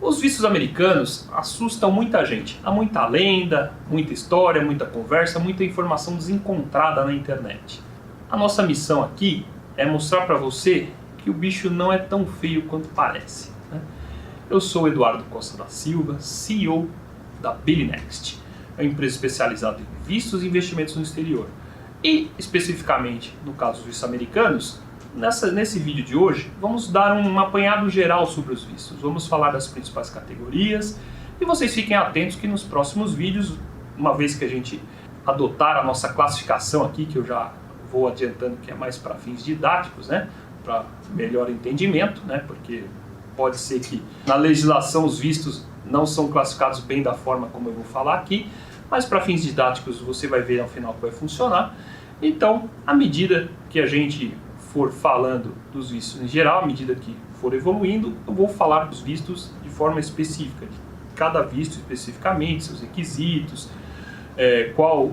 Os vistos americanos assustam muita gente. Há muita lenda, muita história, muita conversa, muita informação desencontrada na internet. A nossa missão aqui é mostrar para você que o bicho não é tão feio quanto parece, né? Eu sou Eduardo Costa da Silva, CEO da BillNext, é uma empresa especializada em vistos e investimentos no exterior. E, especificamente, no caso dos vistos americanos, nesse vídeo de hoje, vamos dar um apanhado geral sobre os vistos. Vamos falar das principais categorias e vocês fiquem atentos que nos próximos vídeos, uma vez que a gente adotar a nossa classificação aqui, que eu já vou adiantando que é mais para fins didáticos, né, para melhor entendimento, né, porque pode ser que na legislação os vistos não são classificados bem da forma como eu vou falar aqui, mas para fins didáticos você vai ver ao final que vai funcionar. Então, à medida que a gente for falando dos vistos em geral, à medida que for evoluindo, eu vou falar dos vistos de forma específica, de cada visto especificamente, seus requisitos, qual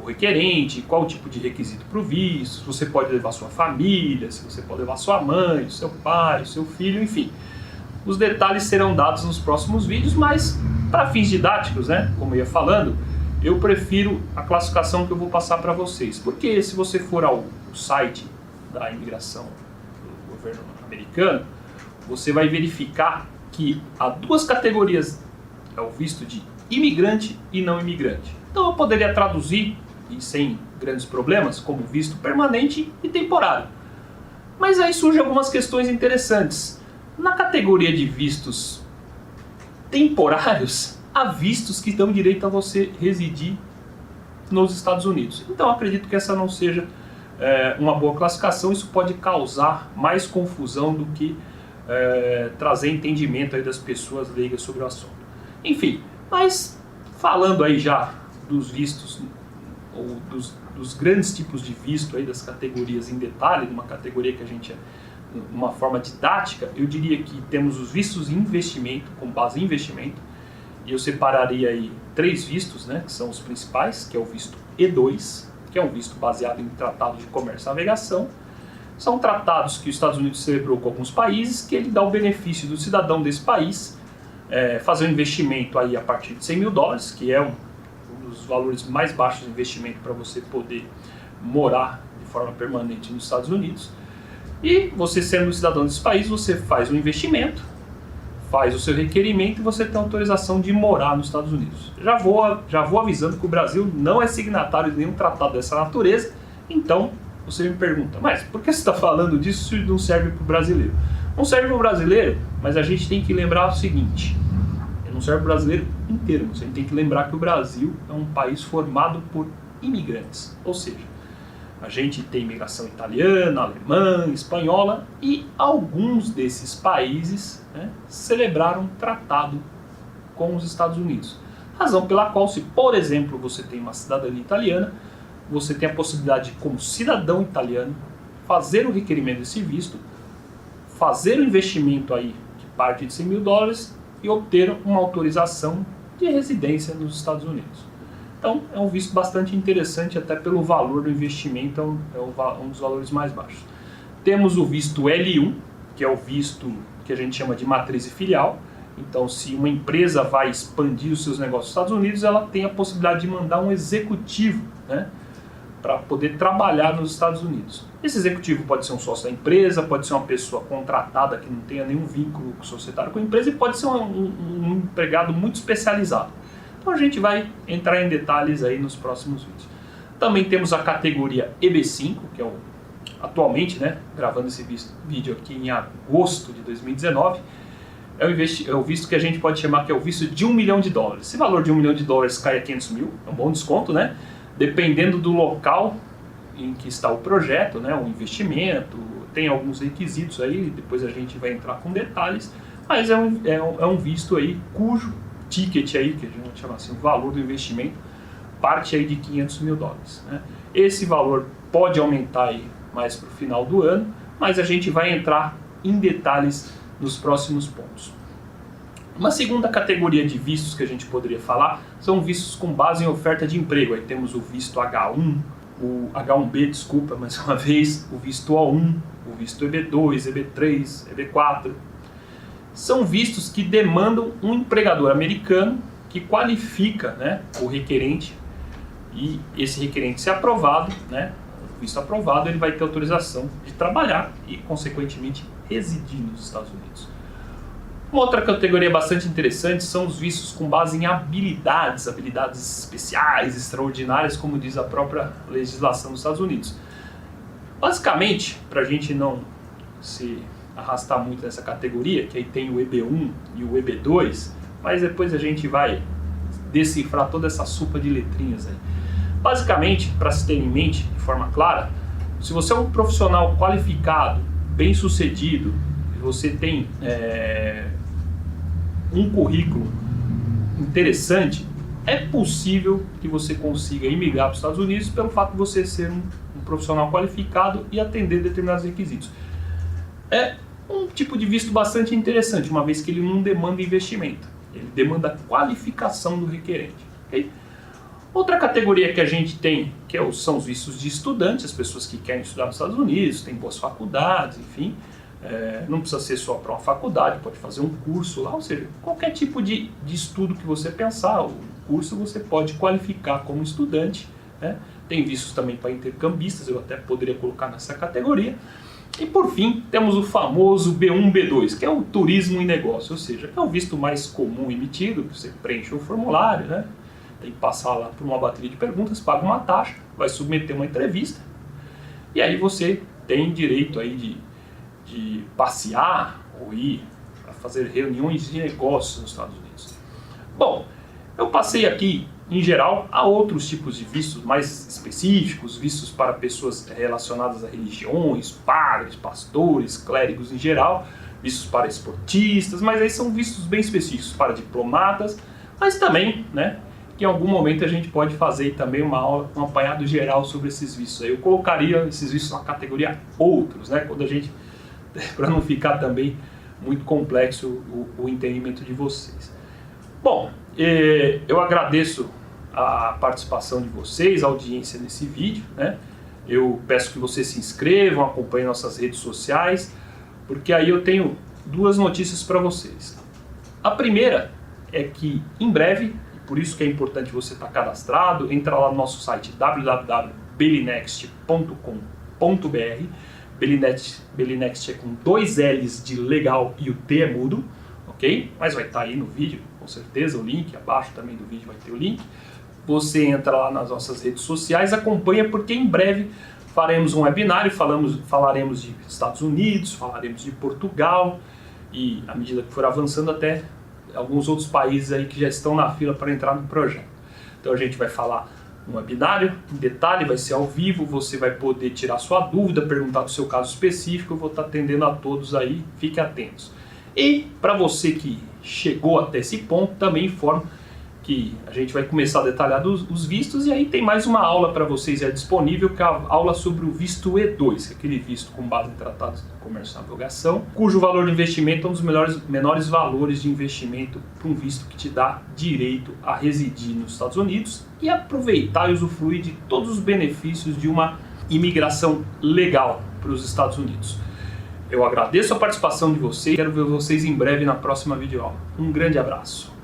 o requerente, qual o tipo de requisito para o visto, se você pode levar sua família, se você pode levar sua mãe, seu pai, seu filho, enfim. Os detalhes serão dados nos próximos vídeos, mas para fins didáticos, né, como eu ia falando, eu prefiro a classificação que eu vou passar para vocês, porque se você for ao site da imigração do governo americano, você vai verificar que há duas categorias, é o visto de imigrante e não imigrante. Então eu poderia traduzir, e sem grandes problemas, como visto permanente e temporário. Mas aí surgem algumas questões interessantes. Na categoria de vistos temporários, há vistos que dão direito a você residir nos Estados Unidos. Então acredito que essa não seja uma boa classificação. Isso pode causar mais confusão do que trazer entendimento aí das pessoas leigas sobre o assunto. Enfim, mas falando aí já dos vistos, ou dos grandes tipos de visto, aí, das categorias em detalhe, uma categoria que a gente, uma forma didática, eu diria que temos os vistos em investimento, com base em investimento, e eu separaria aí 3 vistos, né, que são os principais, que é o visto E2, que é um visto baseado em tratado de comércio e navegação. São tratados que os Estados Unidos celebrou com alguns países, que ele dá o benefício do cidadão desse país fazer um investimento aí a partir de 100 mil dólares, que é um dos valores mais baixos de investimento para você poder morar de forma permanente nos Estados Unidos. E você, sendo um cidadão desse país, você faz um investimento, faz o seu requerimento e você tem autorização de morar nos Estados Unidos. Já vou avisando que o Brasil não é signatário de nenhum tratado dessa natureza, então você me pergunta, mas por que você está falando disso se não serve para o brasileiro? Não serve para o brasileiro, mas a gente tem que lembrar o seguinte, não serve para o brasileiro inteiro, você tem que lembrar que o Brasil é um país formado por imigrantes, ou seja, a gente tem imigração italiana, alemã, espanhola, e alguns desses países, né, celebraram tratado com os Estados Unidos. Razão pela qual, se por exemplo você tem uma cidadania italiana, você tem a possibilidade de, como cidadão italiano, fazer o requerimento desse visto, fazer o investimento aí que parte de 100 mil dólares e obter uma autorização de residência nos Estados Unidos. Então é um visto bastante interessante, até pelo valor do investimento, é um dos valores mais baixos. Temos o visto L1, que é o visto que a gente chama de matriz e filial. Então, se uma empresa vai expandir os seus negócios nos Estados Unidos, ela tem a possibilidade de mandar um executivo, né, para poder trabalhar nos Estados Unidos. Esse executivo pode ser um sócio da empresa, pode ser uma pessoa contratada que não tenha nenhum vínculo societário com a empresa e pode ser um empregado muito especializado. Então a gente vai entrar em detalhes aí nos próximos vídeos. Também temos a categoria EB5, que é atualmente, né, gravando esse vídeo aqui em agosto de 2019, é o visto que a gente pode chamar que é o visto de $1 milhão. Esse valor de $1 milhão cai a 500 mil, é um bom desconto, né? Dependendo do local em que está o projeto, né, o investimento, tem alguns requisitos aí, depois a gente vai entrar com detalhes, mas é um visto aí cujo ticket aí, que a gente chama assim, o valor do investimento, parte aí de $500 mil, né? Esse valor pode aumentar aí mais para o final do ano, mas a gente vai entrar em detalhes nos próximos pontos. Uma segunda categoria de vistos que a gente poderia falar são vistos com base em oferta de emprego. Aí temos o visto H1, o H1B, desculpa, mais uma vez, o visto O1, o visto EB2, EB3, EB4. São vistos que demandam um empregador americano que qualifica, né, o requerente, e esse requerente, se aprovado, né, o visto aprovado, ele vai ter autorização de trabalhar e, consequentemente, residir nos Estados Unidos. Uma outra categoria bastante interessante são os vistos com base em habilidades especiais, extraordinárias, como diz a própria legislação dos Estados Unidos. Basicamente, para a gente não se arrastar muito nessa categoria, que aí tem o EB1 e o EB2, mas depois a gente vai decifrar toda essa sopa de letrinhas aí. Basicamente, para se ter em mente de forma clara, se você é um profissional qualificado, bem sucedido, você tem um currículo interessante, é possível que você consiga imigrar para os Estados Unidos pelo fato de você ser um profissional qualificado e atender determinados requisitos. É um tipo de visto bastante interessante, uma vez que ele não demanda investimento, ele demanda a qualificação do requerente. Okay? Outra categoria que a gente tem, são os vistos de estudante, as pessoas que querem estudar nos Estados Unidos, têm boas faculdades, enfim. Não precisa ser só para uma faculdade, pode fazer um curso lá, ou seja, qualquer tipo de estudo que você pensar, o curso você pode qualificar como estudante, né? Tem vistos também para intercambistas, eu até poderia colocar nessa categoria. E por fim, temos o famoso B1, B2, que é o turismo em negócio, ou seja, é o visto mais comum emitido, que você preenche o formulário, né? Tem que passar lá por uma bateria de perguntas, paga uma taxa, vai submeter uma entrevista, e aí você tem direito aí de passear ou ir para fazer reuniões de negócios nos Estados Unidos. Bom, eu passei aqui, em geral, a outros tipos de vistos mais específicos, vistos para pessoas relacionadas a religiões, padres, pastores, clérigos em geral, vistos para esportistas, mas aí são vistos bem específicos para diplomatas, mas também, né, que em algum momento a gente pode fazer também um apanhado geral sobre esses vistos. Aí eu colocaria esses vistos na categoria outros, né, quando a gente, para não ficar também muito complexo o entendimento de vocês. Bom, eu agradeço a participação de vocês, a audiência nesse vídeo, né? Eu peço que vocês se inscrevam, acompanhem nossas redes sociais, porque aí eu tenho duas notícias para vocês. A primeira é que em breve, por isso que é importante você estar cadastrado, entra lá no nosso site www.belinext.com.br. Belinext é com 2 L's de legal e o T é mudo, ok? Mas vai estar aí no vídeo, com certeza, o link, abaixo também do vídeo vai ter o link. Você entra lá nas nossas redes sociais, acompanha, porque em breve faremos um webinário, falaremos de Estados Unidos, falaremos de Portugal, e à medida que for avançando até alguns outros países aí que já estão na fila para entrar no projeto. Então a gente vai falar um webinário, em detalhe, vai ser ao vivo, você vai poder tirar sua dúvida, perguntar do seu caso específico, eu vou estar atendendo a todos aí, fiquem atentos. E para você que chegou até esse ponto, também informo que a gente vai começar a detalhar os vistos, e aí tem mais uma aula para vocês já disponível, que é a aula sobre o visto E2, que é aquele visto com base em tratados de comércio e navegação, cujo valor de investimento é um dos menores valores de investimento para um visto que te dá direito a residir nos Estados Unidos e aproveitar e usufruir de todos os benefícios de uma imigração legal para os Estados Unidos. Eu agradeço a participação de vocês, quero ver vocês em breve na próxima videoaula. Um grande abraço.